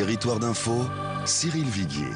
Territoire d'info, Cyril Viguier.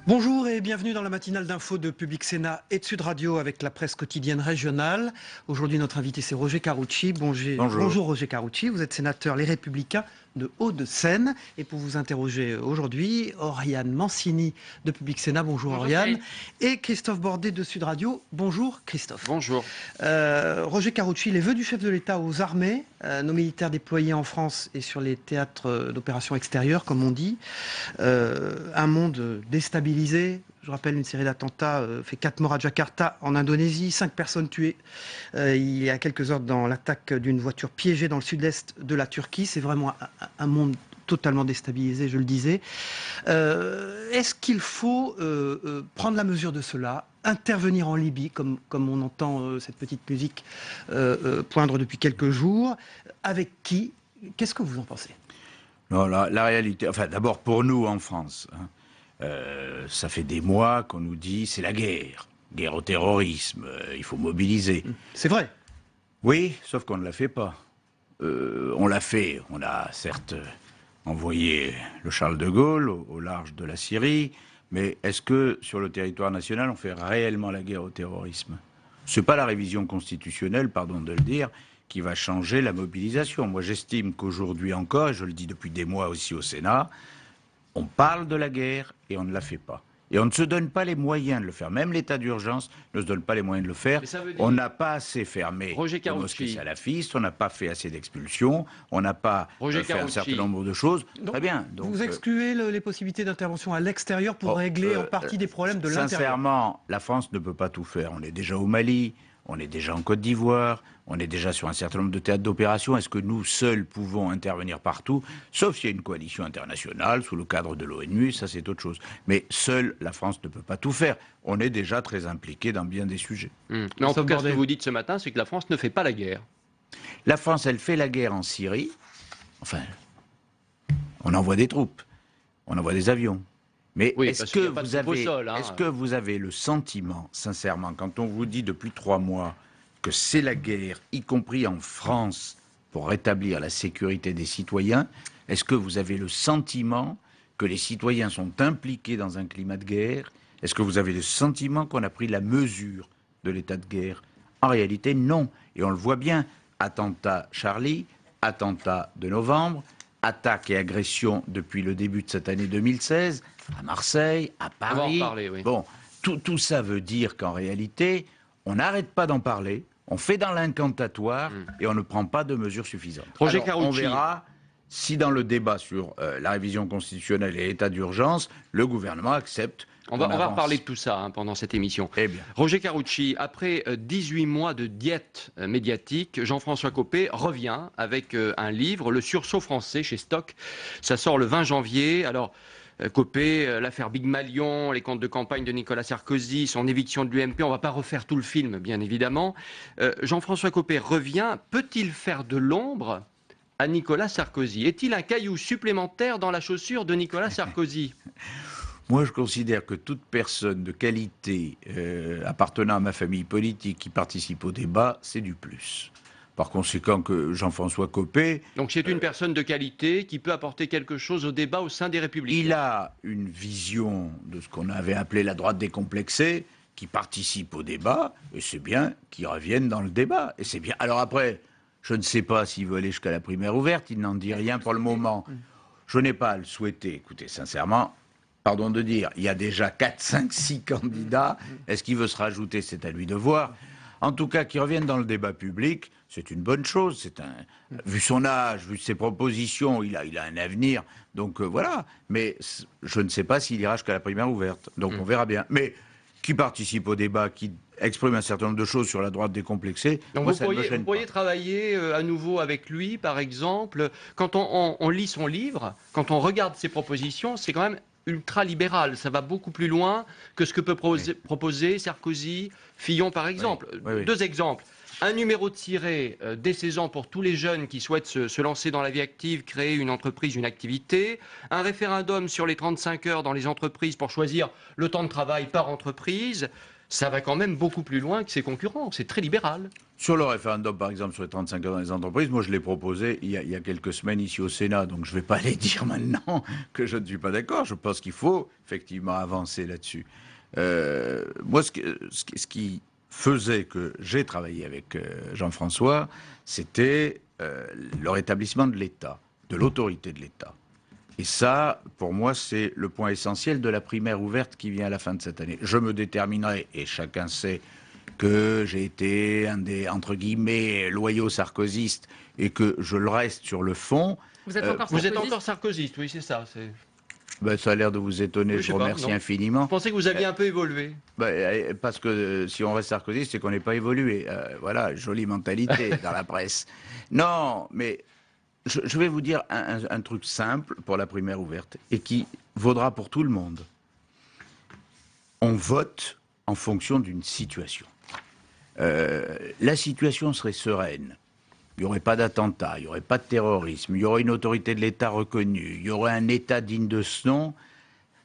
Bonjour et bienvenue dans la matinale d'info de Public Sénat et de Sud Radio avec la presse quotidienne régionale. Aujourd'hui, notre invité, c'est Roger Carucci. Bonjour Roger Carucci, vous êtes sénateur Les Républicains de Hauts-de-Seine. Et pour vous interroger aujourd'hui, Oriane Mancini de Public Sénat. Bonjour Oriane. Et Christophe Bordet de Sud Radio. Bonjour Christophe. Bonjour. Roger Carucci, les vœux du chef de l'État aux armées, nos militaires déployés en France et sur les théâtres d'opérations extérieures, comme on dit. Un monde déstabilisé. Je rappelle, une série d'attentats fait 4 morts à Jakarta, en Indonésie, 5 personnes tuées il y a quelques heures dans l'attaque d'une voiture piégée dans le sud-est de la Turquie. C'est vraiment un monde totalement déstabilisé, je le disais. Est-ce qu'il faut prendre la mesure de cela, intervenir en Libye, comme on entend cette petite musique poindre depuis quelques jours? Avec qui? Qu'est-ce que vous en pensez? Non, la réalité, enfin d'abord pour nous en France, hein, ça fait des mois qu'on nous dit c'est la guerre au terrorisme, il faut mobiliser. C'est vrai. Oui, sauf qu'on ne la fait pas. On l'a fait, on a certes envoyé le Charles de Gaulle au large de la Syrie, mais est-ce que sur le territoire national on fait réellement la guerre au terrorisme? C'est pas la révision constitutionnelle, pardon de le dire, qui va changer la mobilisation. Moi j'estime qu'aujourd'hui encore, et je le dis depuis des mois aussi au Sénat, on parle de la guerre et on ne la fait pas. Et on ne se donne pas les moyens de le faire. Même l'état d'urgence ne se donne pas les moyens de le faire. On n'a pas assez fermé les mosquées salafistes, on n'a pas fait assez d'expulsions, on n'a pas fait un certain nombre de choses. Donc, très bien. Donc, vous excluez les possibilités d'intervention à l'extérieur pour régler en partie des problèmes de l'intérieur? Sincèrement, la France ne peut pas tout faire. On est déjà au Mali, on est déjà en Côte d'Ivoire, on est déjà sur un certain nombre de théâtres d'opération. Est-ce que nous seuls pouvons intervenir partout? Sauf s'il y a une coalition internationale sous le cadre de l'ONU, ça c'est autre chose. Mais seule la France ne peut pas tout faire. On est déjà très impliqué dans bien des sujets. Mais en tout cas, ce que vous dites ce matin, c'est que la France ne fait pas la guerre. La France, elle fait la guerre en Syrie. Enfin, on envoie des troupes, on envoie des avions. Mais oui, est-ce que vous avez le sentiment, sincèrement, quand on vous dit depuis 3 mois que c'est la guerre, y compris en France, pour rétablir la sécurité des citoyens, est-ce que vous avez le sentiment que les citoyens sont impliqués dans un climat de guerre? Est-ce que vous avez le sentiment qu'on a pris la mesure de l'état de guerre? En réalité, non. Et on le voit bien. Attentat Charlie, attentat de novembre, attaque et agression depuis le début de cette année 2016, à Marseille, à Paris. On va en parler, oui. Bon, tout ça veut dire qu'en réalité, on n'arrête pas d'en parler, on fait dans l'incantatoire et on ne prend pas de mesures suffisantes. Roger Carucci. On verra si dans le débat sur la révision constitutionnelle et l'état d'urgence, le gouvernement accepte. On va reparler de tout ça pendant cette émission. Eh bien. Roger Carucci, après 18 mois de diète médiatique, Jean-François Copé revient avec un livre, Le sursaut français, chez Stock. Ça sort le 20 janvier. Alors, Copé, l'affaire Big Malion, les comptes de campagne de Nicolas Sarkozy, son éviction de l'UMP, on ne va pas refaire tout le film, bien évidemment. Jean-François Copé revient. Peut-il faire de l'ombre à Nicolas Sarkozy? Est-il un caillou supplémentaire dans la chaussure de Nicolas Sarkozy? Moi, je considère que toute personne de qualité appartenant à ma famille politique qui participe au débat, c'est du plus. Par conséquent, que Jean-François Copé... Donc c'est une personne de qualité qui peut apporter quelque chose au débat au sein des Républicains. Il a une vision de ce qu'on avait appelé la droite décomplexée, qui participe au débat, et c'est bien qu'il revienne dans le débat. Et c'est bien. Alors après, je ne sais pas s'il veut aller jusqu'à la primaire ouverte, il n'en dit rien pour le moment. Je n'ai pas à le souhaiter. Écoutez, sincèrement... Pardon de dire, il y a déjà 4, 5, 6 candidats. Est-ce qu'il veut se rajouter? C'est à lui de voir. En tout cas, qu'il revienne dans le débat public, c'est une bonne chose. Vu son âge, vu ses propositions, il a un avenir. Donc voilà. Mais je ne sais pas s'il ira jusqu'à la primaire ouverte. Donc on verra bien. Mais qui participe au débat, qui exprime un certain nombre de choses sur la droite décomplexée, donc moi, vous pourriez travailler à nouveau avec lui, par exemple. Quand on lit son livre, quand on regarde ses propositions, c'est quand même ultra-libéral. Ça va beaucoup plus loin que ce que peut proposer Sarkozy, Fillon, par exemple. Oui. 2 exemples. Un numéro tiré dès 16 ans pour tous les jeunes qui souhaitent se lancer dans la vie active, créer une entreprise, une activité. Un référendum sur les 35 heures dans les entreprises pour choisir le temps de travail par entreprise. ça va quand même beaucoup plus loin que ses concurrents. C'est très libéral. Sur le référendum, par exemple, sur les 35 ans dans les entreprises, moi je l'ai proposé il y a quelques semaines ici au Sénat, donc je ne vais pas aller dire maintenant que je ne suis pas d'accord. Je pense qu'il faut effectivement avancer là-dessus. Moi, ce qui faisait que j'ai travaillé avec Jean-François, c'était le rétablissement de l'État, de l'autorité de l'État. Et ça, pour moi, c'est le point essentiel de la primaire ouverte qui vient à la fin de cette année. Je me déterminerai, et chacun sait que j'ai été un des, entre guillemets, loyaux sarkozystes, et que je le reste sur le fond. Vous êtes encore sarkozyste, oui, c'est ça. Ben, ça a l'air de vous étonner, je vous remercie infiniment. Je pensais que vous aviez un peu évolué. Ben, parce que si on reste sarkozyste, c'est qu'on n'est pas évolué. Voilà, jolie mentalité dans la presse. Non, mais je vais vous dire un truc simple pour la primaire ouverte, et qui vaudra pour tout le monde. On vote en fonction d'une situation. La situation serait sereine. Il n'y aurait pas d'attentat, il n'y aurait pas de terrorisme, il y aurait une autorité de l'État reconnue, il y aurait un État digne de ce nom.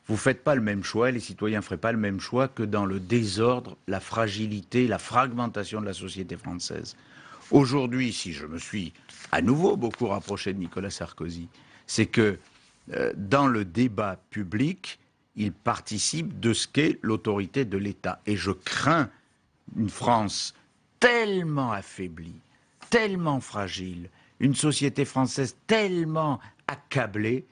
Vous ne faites pas le même choix, les citoyens ne feraient pas le même choix que dans le désordre, la fragilité, la fragmentation de la société française. Aujourd'hui, si je me suis à nouveau beaucoup rapproché de Nicolas Sarkozy, c'est que dans le débat public, il participe de ce qu'est l'autorité de l'État. Et je crains une France tellement affaiblie, tellement fragile, une société française tellement accablée,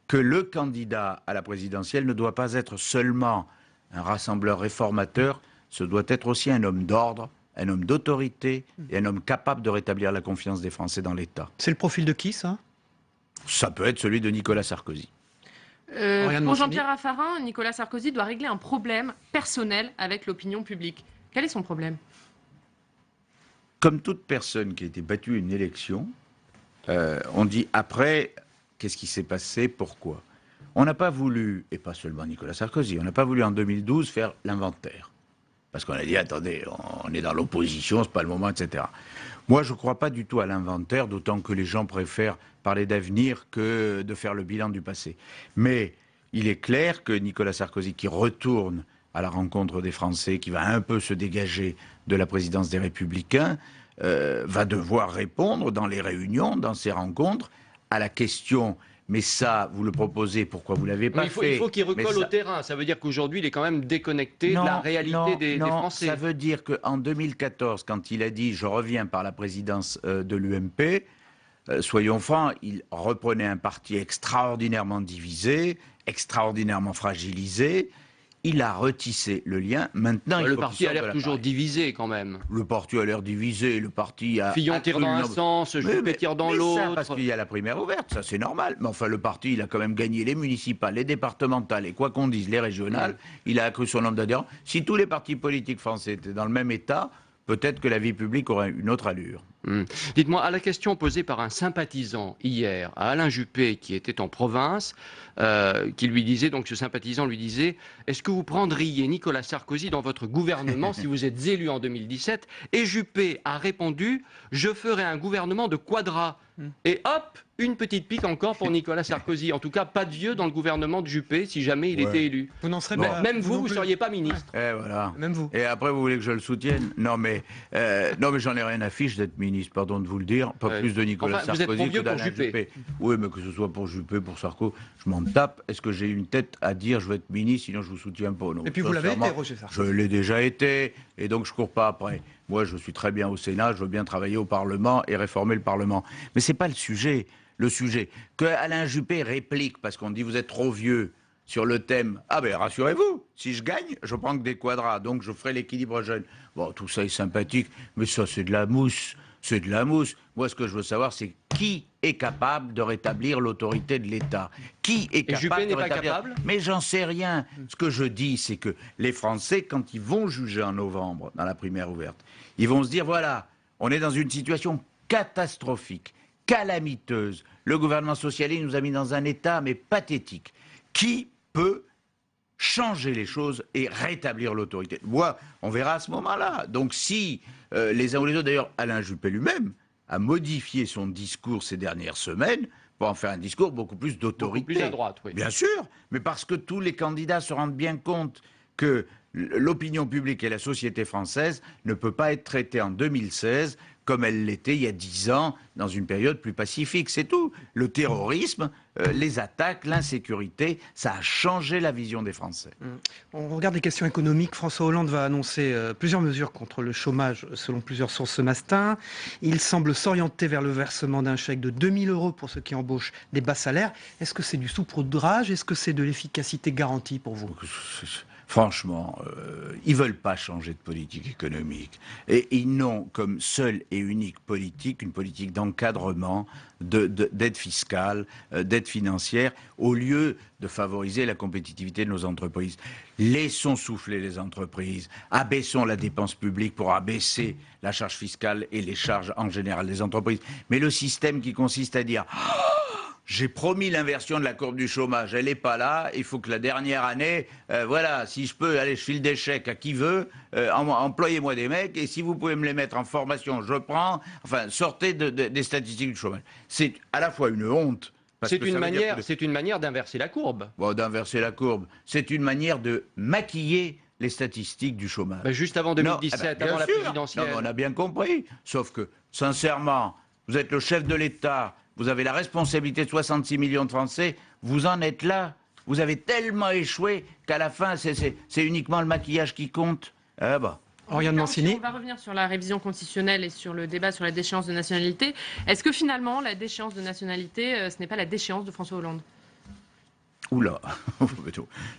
que le candidat à la présidentielle ne doit pas être seulement un rassembleur réformateur, ce doit être aussi un homme d'ordre, un homme d'autorité et un homme capable de rétablir la confiance des Français dans l'État. C'est le profil de qui, ça? Ça peut être celui de Nicolas Sarkozy. Pour Jean-Pierre Raffarin, Nicolas Sarkozy doit régler un problème personnel avec l'opinion publique. Quel est son problème? Comme toute personne qui a été battue à une élection, on dit après, qu'est-ce qui s'est passé, pourquoi? On n'a pas voulu, et pas seulement Nicolas Sarkozy, on n'a pas voulu en 2012 faire l'inventaire. Parce qu'on a dit, attendez, on est dans l'opposition, c'est pas le moment, etc. Moi, je ne crois pas du tout à l'inventaire, d'autant que les gens préfèrent parler d'avenir que de faire le bilan du passé. Mais il est clair que Nicolas Sarkozy, qui retourne à la rencontre des Français, qui va un peu se dégager de la présidence des Républicains, va devoir répondre dans les réunions, dans ces rencontres, à la question... Mais ça, vous le proposez, pourquoi vous ne l'avez pas fait? Il faut qu'il recolle au terrain. Ça veut dire qu'aujourd'hui, il est quand même déconnecté de la réalité des Français. Ça veut dire qu'en 2014, quand il a dit « je reviens par la présidence de l'UMP », soyons francs, il reprenait un parti extraordinairement divisé, extraordinairement fragilisé. Il a retissé le lien. Maintenant, le parti a l'air toujours divisé quand même. Le parti a l'air divisé. Le parti a. Fillon tire dans un sens, Juppé tire dans l'autre. Parce qu'il y a la primaire ouverte, ça c'est normal. Mais enfin, le parti, il a quand même gagné les municipales, les départementales et quoi qu'on dise, les régionales. Il a accru son nombre d'adhérents. Si tous les partis politiques français étaient dans le même état, peut-être que la vie publique aurait une autre allure. Dites-moi, à la question posée par un sympathisant hier à Alain Juppé, qui était en province, qui lui disait, donc ce sympathisant lui disait, est-ce que vous prendriez Nicolas Sarkozy dans votre gouvernement si vous êtes élu en 2017? Et Juppé a répondu, je ferai un gouvernement de quadras. Et hop, une petite pique encore pour Nicolas Sarkozy. En tout cas, pas de vieux dans le gouvernement de Juppé si jamais il était élu. Vous n'en serez pas. Même vous ne seriez pas ministre. Et voilà. Même vous. Et après, vous voulez que je le soutienne? Non, mais j'en ai rien à fiche d'être ministre, pardon de vous le dire. Pas plus de Nicolas Sarkozy que d'Alain Juppé. Oui, mais que ce soit pour Juppé, pour Sarko, je m'en tape. Est-ce que j'ai une tête à dire je veux être ministre, sinon je vous soutiens pas? Non. Et puis vous l'avez été, Roger Sarkozy. Je l'ai déjà été, et donc je cours pas après. Moi, je suis très bien au Sénat, je veux bien travailler au Parlement et réformer le Parlement. Mais c'est pas le sujet. Le sujet que Alain Juppé réplique parce qu'on dit vous êtes trop vieux sur le thème. Ah ben rassurez-vous, si je gagne, je prends que des quadras, donc je ferai l'équilibre jeune. Bon, tout ça est sympathique, mais ça c'est de la mousse. C'est de la mousse. Moi, ce que je veux savoir, c'est qui est capable de rétablir l'autorité de l'État? Qui est capable Juppé de n'est pas capable? Mais j'en sais rien. Ce que je dis, c'est que les Français, quand ils vont juger en novembre dans la primaire ouverte, ils vont se dire voilà, on est dans une situation catastrophique, calamiteuse. Le gouvernement socialiste nous a mis dans un état, mais pathétique. Qui peut changer les choses et rétablir l'autorité? Moi, on verra à ce moment-là. Donc si les uns ou les autres, d'ailleurs, Alain Juppé lui-même a modifié son discours ces dernières semaines pour en faire un discours beaucoup plus d'autorité. Beaucoup plus à droite, oui. Bien sûr, mais parce que tous les candidats se rendent bien compte que l'opinion publique et la société française ne peut pas être traitée en 2016 comme elle l'était il y a 10 ans, dans une période plus pacifique. C'est tout. Le terrorisme, les attaques, l'insécurité, ça a changé la vision des Français. On regarde les questions économiques. François Hollande va annoncer plusieurs mesures contre le chômage, selon plusieurs sources ce matin. Il semble s'orienter vers le versement d'un chèque de 2 000 € pour ceux qui embauchent des bas salaires. Est-ce que c'est du saupoudrage? Est-ce que c'est de l'efficacité garantie pour vous? Franchement, ils ne veulent pas changer de politique économique. Et ils n'ont comme seule et unique politique une politique d'encadrement, d'aide fiscale, d'aide financière, au lieu de favoriser la compétitivité de nos entreprises. Laissons souffler les entreprises, abaissons la dépense publique pour abaisser la charge fiscale et les charges en général des entreprises. Mais le système qui consiste à dire... J'ai promis l'inversion de la courbe du chômage, elle n'est pas là, il faut que la dernière année, voilà, si je peux, allez, je file des chèques à qui veut, employez-moi des mecs, et si vous pouvez me les mettre en formation, je prends, enfin, sortez des statistiques du chômage. C'est à la fois une honte. C'est une manière d'inverser la courbe. Bon, d'inverser la courbe, c'est une manière de maquiller les statistiques du chômage. Ben juste avant 2017, avant la présidentielle. Non, on a bien compris, sauf que, sincèrement, vous êtes le chef de l'État, vous avez la responsabilité de 66 millions de Français, vous en êtes là. Vous avez tellement échoué qu'à la fin, c'est uniquement le maquillage qui compte. Ah bah. Oriane Mancini. On va revenir sur la révision constitutionnelle et sur le débat sur la déchéance de nationalité. Est-ce que finalement, la déchéance de nationalité, ce n'est pas la déchéance de François Hollande? Oula,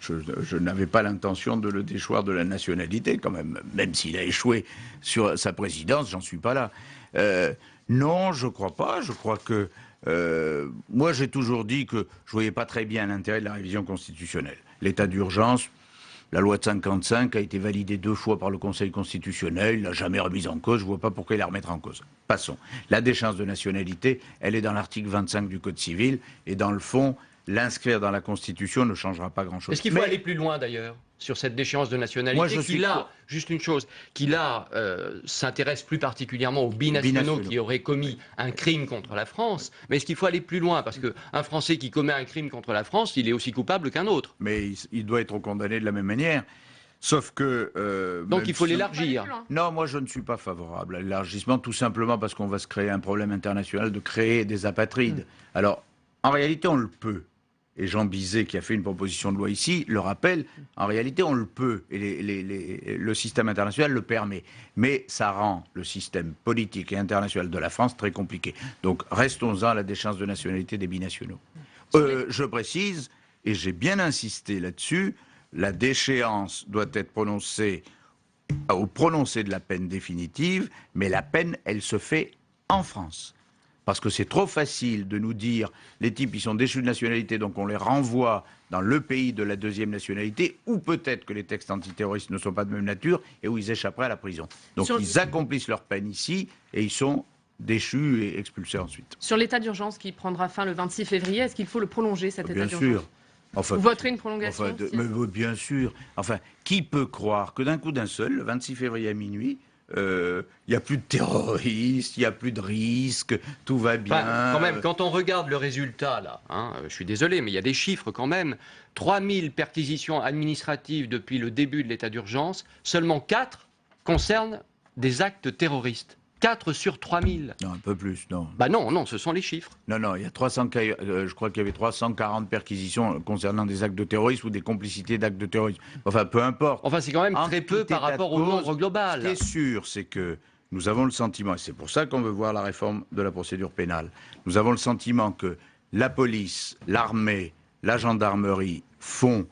je n'avais pas l'intention de le déchoir de la nationalité quand même. Même s'il a échoué sur sa présidence, j'en suis pas là. Non, je crois pas. Je crois que... moi, j'ai toujours dit que je voyais pas très bien l'intérêt de la révision constitutionnelle. L'état d'urgence, la loi de 55 a été validée 2 fois par le Conseil constitutionnel, il l'a jamais remise en cause, je vois pas pourquoi il la remettra en cause. Passons. La déchéance de nationalité, elle est dans l'article 25 du Code civil, et dans le fond, l'inscrire dans la Constitution ne changera pas grand-chose. Est-ce qu'il faut aller plus loin d'ailleurs sur cette déchéance de nationalité? Moi, juste une chose, qui là s'intéresse plus particulièrement aux binationaux qui auraient commis un crime contre la France. Mais est-ce qu'il faut aller plus loin? Parce qu'un Français qui commet un crime contre la France, il est aussi coupable qu'un autre. Mais il doit être condamné de la même manière. Sauf que... donc il faut l'élargir. Non, moi je ne suis pas favorable à l'élargissement, tout simplement parce qu'on va se créer un problème international de créer des apatrides. Alors, en réalité, on le peut. Et Jean Bizet, qui a fait une proposition de loi ici, le rappelle, en réalité, on le peut. Et le système international le permet. Mais ça rend le système politique et international de la France très compliqué. Donc, restons-en à la déchéance de nationalité des binationaux. Je précise, et j'ai bien insisté là-dessus, la déchéance doit être prononcée au prononcé de la peine définitive, mais la peine, elle se fait en France. Parce que c'est trop facile de nous dire, les types, ils sont déchus de nationalité, donc on les renvoie dans le pays de la deuxième nationalité, ou peut-être que les textes antiterroristes ne sont pas de même nature, et où ils échapperaient à la prison. Donc ils accomplissent leur peine ici, et ils sont déchus et expulsés ensuite. Sur l'état d'urgence qui prendra fin le 26 février, est-ce qu'il faut le prolonger, cet état d'urgence? Bien sûr. Enfin, vous voterez une prolongation mais bien sûr. Enfin, qui peut croire que d'un coup d'un seul, le 26 février à minuit, il n'y a plus de terroristes, il n'y a plus de risques, tout va bien. Enfin, quand même, quand on regarde le résultat, là, je suis désolé, mais il y a des chiffres quand même. 3000 perquisitions administratives depuis le début de l'état d'urgence, seulement 4 concernent des actes terroristes. 4 sur 3000. Non, un peu plus, non. Bah non, ce sont les chiffres. Non, il y a je crois qu'il y avait 340 perquisitions concernant des actes de terrorisme ou des complicités d'actes de terrorisme. Enfin, peu importe. Enfin, c'est quand même très peu par rapport au nombre global. Ce qui est sûr, c'est que nous avons le sentiment, et c'est pour ça qu'on veut voir la réforme de la procédure pénale, nous avons le sentiment que la police, l'armée, la gendarmerie font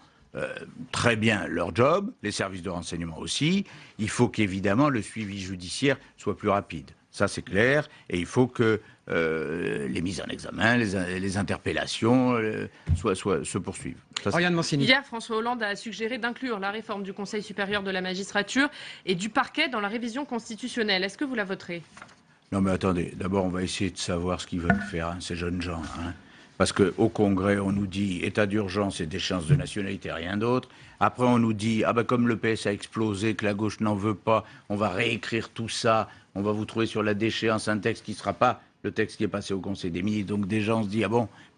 très bien leur job, les services de renseignement aussi. Il faut qu'évidemment le suivi judiciaire soit plus rapide. Ça, c'est clair. Et il faut que les mises en examen, les interpellations se poursuivent. Oriane Mancini. Hier, François Hollande a suggéré d'inclure la réforme du Conseil supérieur de la magistrature et du parquet dans la révision constitutionnelle. Est-ce que vous la voterez? Non, mais attendez. D'abord, on va essayer de savoir ce qu'ils veulent faire, ces jeunes gens. Parce qu'au Congrès, on nous dit état d'urgence et déchéance de nationalité, rien d'autre. Après, on nous dit, comme le PS a explosé, que la gauche n'en veut pas, on va réécrire tout ça, on va vous trouver sur la déchéance un texte qui ne sera pas le texte qui est passé au Conseil des ministres. Donc déjà, on se dit,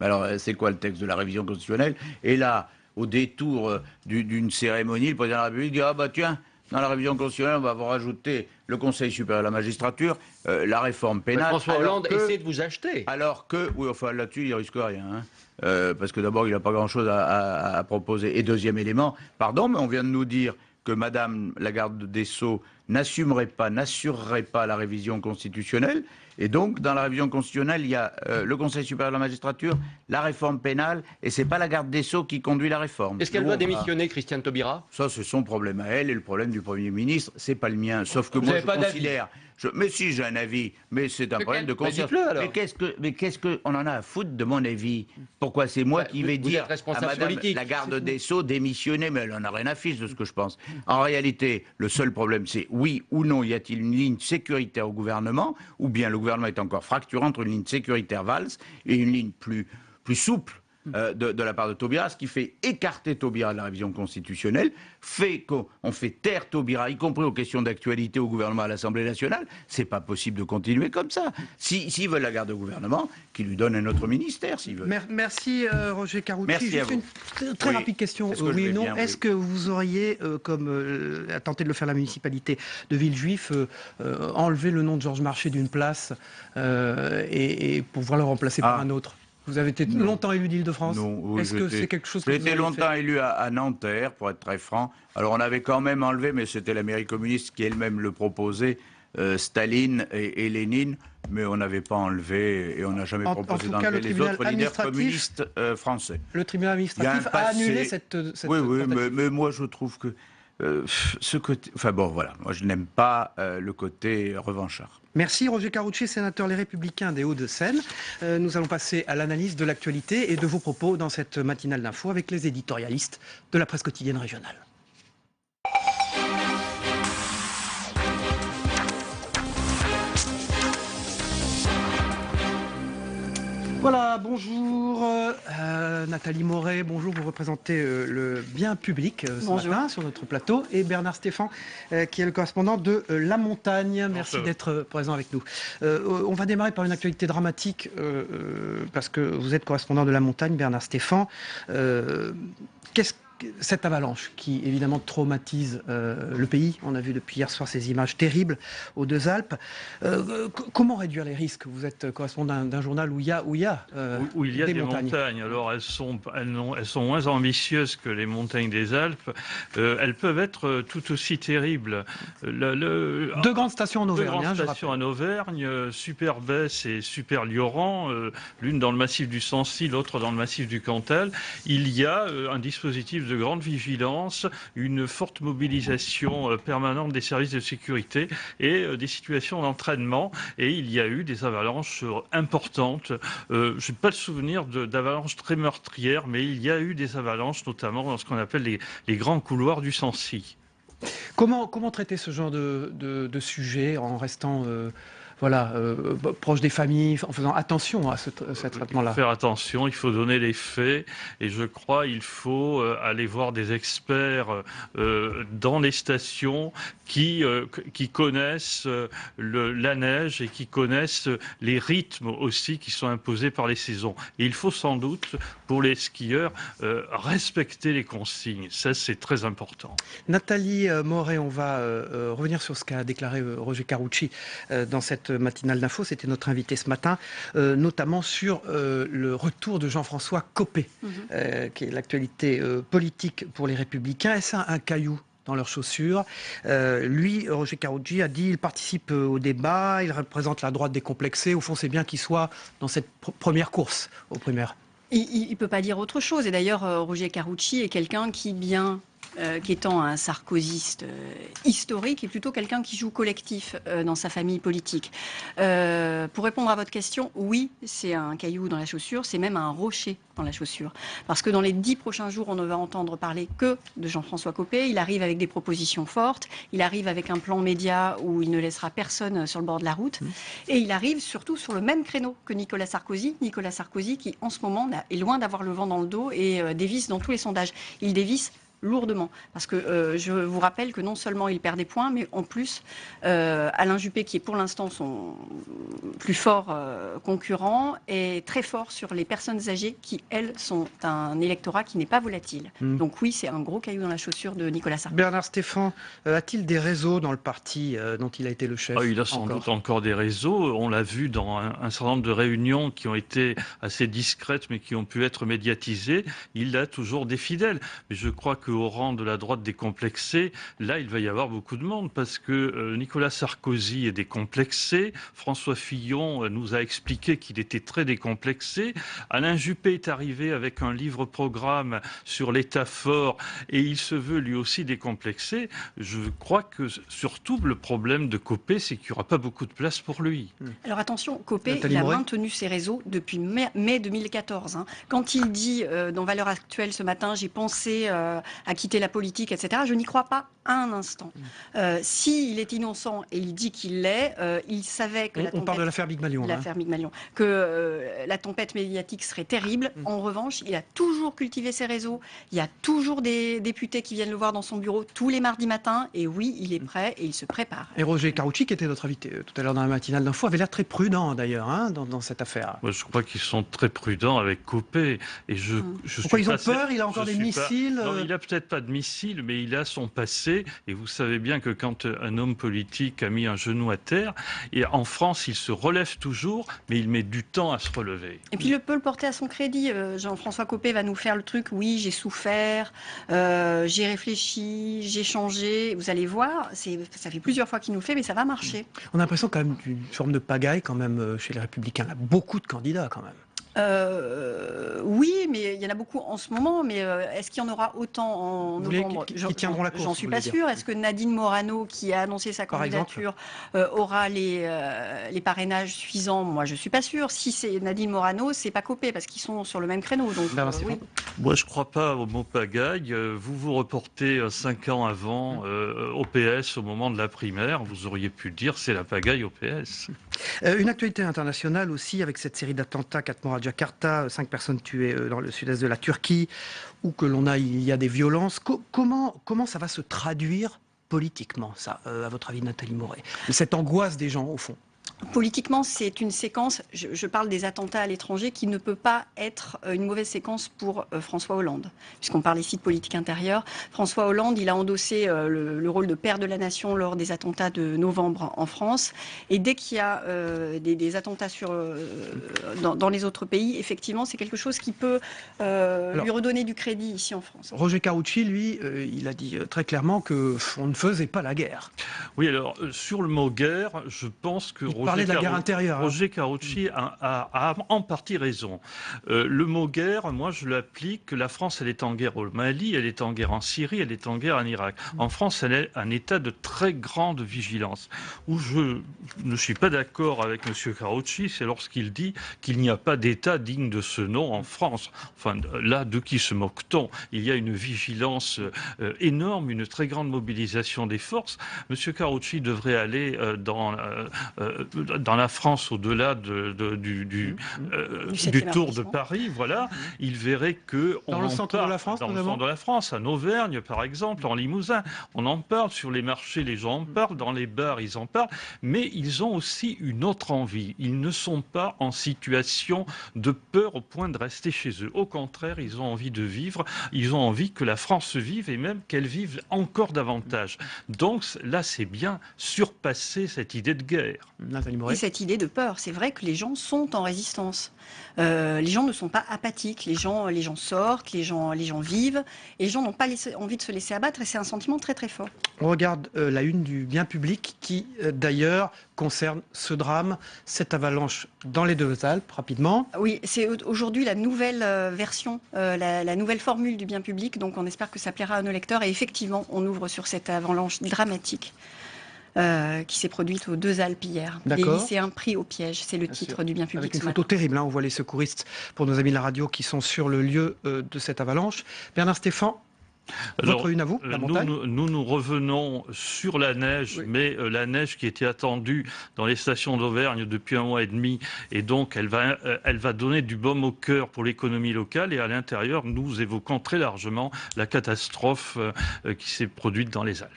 mais alors, c'est quoi le texte de la révision constitutionnelle? Et là, au détour d'une cérémonie, le président de la République dit « Ah bah tiens, dans la révision constitutionnelle, on va vous rajouter le Conseil supérieur de la magistrature, la réforme pénale. » François Hollande essaie de vous acheter. Alors que, oui, enfin là-dessus, il risque rien. Parce que d'abord, il n'a pas grand-chose à proposer. Et deuxième élément, pardon, mais on vient de nous dire que Madame la garde des Sceaux n'assurerait pas la révision constitutionnelle. Et donc, dans la révision constitutionnelle, il y a le Conseil supérieur de la magistrature, la réforme pénale, et c'est pas la garde des Sceaux qui conduit la réforme. Est-ce qu'elle doit démissionner, Christiane Taubira? Ça, c'est son problème à elle, et le problème du Premier ministre, c'est pas le mien. Sauf que moi, je considère... Mais si, j'ai un avis, mais c'est un problème de conscience. Mais qu'est-ce que on en a à foutre de mon avis? Pourquoi c'est moi qui vais dire à Madame la garde des Sceaux démissionner? Mais elle en a rien à fiche de ce que je pense. En réalité, le seul problème, c'est oui ou non, y a-t-il une ligne sécuritaire au gouvernement, ou bien le gouvernement est encore fracturé entre une ligne sécuritaire Valls et une ligne plus souple de la part de Taubira, ce qui fait écarter Taubira de la révision constitutionnelle, fait qu'on fait taire Taubira, y compris aux questions d'actualité au gouvernement à l'Assemblée nationale. C'est pas possible de continuer comme ça. S'ils veulent la garde au gouvernement, qu'ils lui donnent un autre ministère, s'ils veulent. Merci Roger Karoutchi. Merci à vous. Une très rapide question, oui ou non. Est-ce que vous auriez, comme a tenté de le faire la municipalité de Villejuif, enlevé le nom de Georges Marchais d'une place et pouvoir le remplacer par un autre? Vous avez été longtemps élu d'Île-de-France. Non. Est-ce que c'est quelque chose que vous avez fait? J'ai été longtemps élu à Nanterre, pour être très franc. Alors on avait quand même enlevé, mais c'était la mairie communiste qui elle-même le proposait, Staline et Lénine, mais on n'avait pas enlevé et on n'a jamais proposé d'enlever les autres leaders communistes français. Le tribunal administratif a annulé cette Oui, mais moi je trouve que ce côté... Enfin bon, voilà, moi je n'aime pas le côté revanchard. Merci Roger Karoutchi, sénateur Les Républicains des Hauts-de-Seine. Nous allons passer à l'analyse de l'actualité et de vos propos dans cette matinale d'info avec les éditorialistes de la presse quotidienne régionale. Voilà, bonjour Nathalie Moret, bonjour, vous représentez le bien public ce matin sur notre plateau, et Bernard Stéphan qui est le correspondant de La Montagne. Merci d'être présent avec nous. On va démarrer par une actualité dramatique parce que vous êtes correspondant de La Montagne, Bernard Stéphan. Cette avalanche qui évidemment traumatise le pays, on a vu depuis hier soir ces images terribles aux Deux Alpes. Comment réduire les risques? Vous êtes correspondant d'un journal où il y a des montagnes. Alors elles sont moins ambitieuses que les montagnes des Alpes. Elles peuvent être tout aussi terribles. Deux grandes stations en Auvergne. Deux grandes stations en Auvergne, Super-Besse et Super-Lioran, l'une dans le massif du Sancy, l'autre dans le massif du Cantal. Il y a un dispositif de grande vigilance, une forte mobilisation permanente des services de sécurité et des situations d'entraînement. Et il y a eu des avalanches importantes. Je n'ai pas le souvenir d'avalanches très meurtrières, mais il y a eu des avalanches, notamment dans ce qu'on appelle les grands couloirs du Sancy. Comment traiter ce genre de sujet en restant... proche des familles, en faisant attention à ce traitement-là. Faire attention, il faut donner les faits, et je crois qu'il faut aller voir des experts dans les stations qui connaissent la neige et qui connaissent les rythmes aussi qui sont imposés par les saisons. Et il faut sans doute, pour les skieurs, respecter les consignes. Ça, c'est très important. Nathalie Moret, on va revenir sur ce qu'a déclaré Roger Karoutchi dans cette matinale d'info. C'était notre invité ce matin, notamment sur le retour de Jean-François Copé, qui est l'actualité politique pour les Républicains. Est-ce un caillou dans leurs chaussures? Lui, Roger Karoutchi, a dit qu'il participe au débat, il représente la droite décomplexée. Au fond, c'est bien qu'il soit dans cette première course aux primaires. Il ne peut pas dire autre chose. Et d'ailleurs, Roger Karoutchi est quelqu'un qui, qu'étant un sarkozyste historique, est plutôt quelqu'un qui joue collectif dans sa famille politique. Pour répondre à votre question, oui, c'est un caillou dans la chaussure, c'est même un rocher dans la chaussure. Parce que dans les 10 prochains jours, on ne va entendre parler que de Jean-François Copé. Il arrive avec des propositions fortes, il arrive avec un plan média où il ne laissera personne sur le bord de la route, et il arrive surtout sur le même créneau que Nicolas Sarkozy. Nicolas Sarkozy qui, en ce moment, est loin d'avoir le vent dans le dos et dévisse dans tous les sondages. Il dévisse lourdement. Parce que je vous rappelle que non seulement il perd des points, mais en plus, Alain Juppé, qui est pour l'instant son plus fort concurrent, est très fort sur les personnes âgées qui, elles, sont un électorat qui n'est pas volatile. Donc oui, c'est un gros caillou dans la chaussure de Nicolas Sarkozy. Bernard Stéphan, a-t-il des réseaux dans le parti dont il a été le chef? Il a sans doute encore des réseaux. On l'a vu dans un certain nombre de réunions qui ont été assez discrètes, mais qui ont pu être médiatisées. Il a toujours des fidèles. Mais je crois qu'au rang de la droite décomplexée, là, il va y avoir beaucoup de monde, parce que Nicolas Sarkozy est décomplexé. François Fillon nous a expliqué qu'il était très décomplexé. Alain Juppé est arrivé avec un livre-programme sur l'État fort et il se veut lui aussi décomplexé. Je crois que surtout le problème de Copé, c'est qu'il n'y aura pas beaucoup de place pour lui. Alors attention, Copé, il a maintenu ses réseaux depuis mai 2014. Quand il dit dans Valeurs Actuelles ce matin, j'ai pensé à quitter la politique, etc., je n'y crois pas un instant. S'il est innocent et il dit qu'il l'est, il savait que on parle de l'affaire Big Malion. L'affaire Big Malion. Que la tempête médiatique serait terrible. En revanche, il a toujours cultivé ses réseaux. Il y a toujours des députés qui viennent le voir dans son bureau tous les mardis matins. Et oui, il est prêt et il se prépare. Et Roger Carucci, qui était notre invité tout à l'heure dans la matinale d'Info, avait l'air très prudent d'ailleurs dans cette affaire. Moi, je crois qu'ils sont très prudents avec Copé. Et pourquoi ils ont peur? Il a encore des missiles Non, il n'a peut-être pas de missiles, mais il a son passé. Et vous savez bien que quand un homme politique a mis un genou à terre, et en France, il se relève toujours, mais il met du temps à se relever. Et puis il peut le porter à son crédit. Jean-François Copé va nous faire le truc, oui, j'ai souffert, j'ai réfléchi, j'ai changé. Vous allez voir, ça fait plusieurs fois qu'il nous le fait, mais ça va marcher. On a l'impression quand même d'une forme de pagaille quand même chez les Républicains. Il y a beaucoup de candidats quand même. Oui, mais il y en a beaucoup en ce moment. Mais est-ce qu'il y en aura autant en novembre? Qui tiendront la course? J'en suis pas sûre. Est-ce que Nadine Morano, qui a annoncé sa candidature, aura les parrainages suffisants? Moi, je suis pas sûre. Si c'est Nadine Morano, c'est pas Copé, parce qu'ils sont sur le même créneau. Donc, oui. Moi, je crois pas au mot pagaille. Vous vous reportez 5 ans avant au PS, au moment de la primaire. Vous auriez pu dire c'est la pagaille au PS. Une actualité internationale aussi, avec cette série d'attentats, 4 morts à Jakarta, 5 personnes tuées dans le sud-est de la Turquie, où il y a des violences. Comment ça va se traduire politiquement, ça, à votre avis, Nathalie Moret? Cette angoisse des gens, au fond. Politiquement, c'est une séquence, je parle des attentats à l'étranger, qui ne peut pas être une mauvaise séquence pour François Hollande. Puisqu'on parle ici de politique intérieure. François Hollande, il a endossé le rôle de père de la nation lors des attentats de novembre en France. Et dès qu'il y a des attentats dans les autres pays, effectivement, c'est quelque chose qui peut lui redonner du crédit ici en France. Roger Carucci, lui, il a dit très clairement qu'on ne faisait pas la guerre. Oui, alors, sur le mot guerre, je pense que de la guerre intérieure. Roger Carucci a en partie raison. Le mot guerre, moi je l'applique, la France elle est en guerre au Mali, elle est en guerre en Syrie, elle est en guerre en Irak. En France, elle est un état de très grande vigilance. Où je ne suis pas d'accord avec M. Carucci, c'est lorsqu'il dit qu'il n'y a pas d'état digne de ce nom en France. Enfin, là, de qui se moque-t-on? Il y a une vigilance énorme, une très grande mobilisation des forces. M. Carucci devrait aller dans la France au-delà du Tour de Paris, voilà, il verrait que dans le centre de la France, dans le centre de la France, en Auvergne par exemple, en Limousin, on en parle sur les marchés, les gens en parlent, dans les bars ils en parlent, mais ils ont aussi une autre envie. Ils ne sont pas en situation de peur au point de rester chez eux. Au contraire, ils ont envie de vivre, ils ont envie que la France vive et même qu'elle vive encore davantage. Donc là, c'est bien surpasser cette idée de guerre. Et cette idée de peur, c'est vrai que les gens sont en résistance. Les gens ne sont pas apathiques, les gens sortent, les gens vivent, et les gens n'ont pas envie de se laisser abattre, et c'est un sentiment très très fort. On regarde la une du Bien Public qui d'ailleurs concerne ce drame, cette avalanche dans les Deux-Alpes, rapidement. Oui, c'est aujourd'hui la nouvelle version, la nouvelle formule du Bien Public, donc on espère que ça plaira à nos lecteurs, et effectivement on ouvre sur cette avalanche dramatique. Qui s'est produite aux Deux-Alpes hier. Les lycéens pris au piège, c'est le titre du Bien Public. Avec une photo terrible, on voit les secouristes, pour nos amis de la radio, qui sont sur le lieu de cette avalanche. Bernard Stéphan, Votre une à vous, la montagne. Nous revenons sur la neige, oui. Mais la neige qui était attendue dans les stations d'Auvergne depuis 1 mois et demi, et donc elle va donner du baume au cœur pour l'économie locale, et à l'intérieur, nous évoquons très largement la catastrophe qui s'est produite dans les Alpes.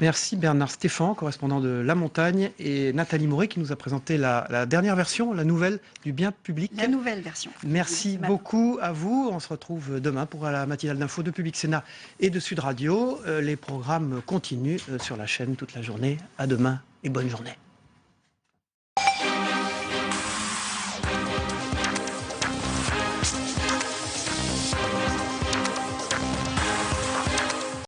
Merci Bernard Stéphan, correspondant de La Montagne, et Nathalie Mauret qui nous a présenté la dernière version, la nouvelle du bien public. La nouvelle version. Merci beaucoup à vous. On se retrouve demain pour la matinale d'info de Public Sénat et de Sud Radio. Les programmes continuent sur la chaîne toute la journée. À demain et bonne journée.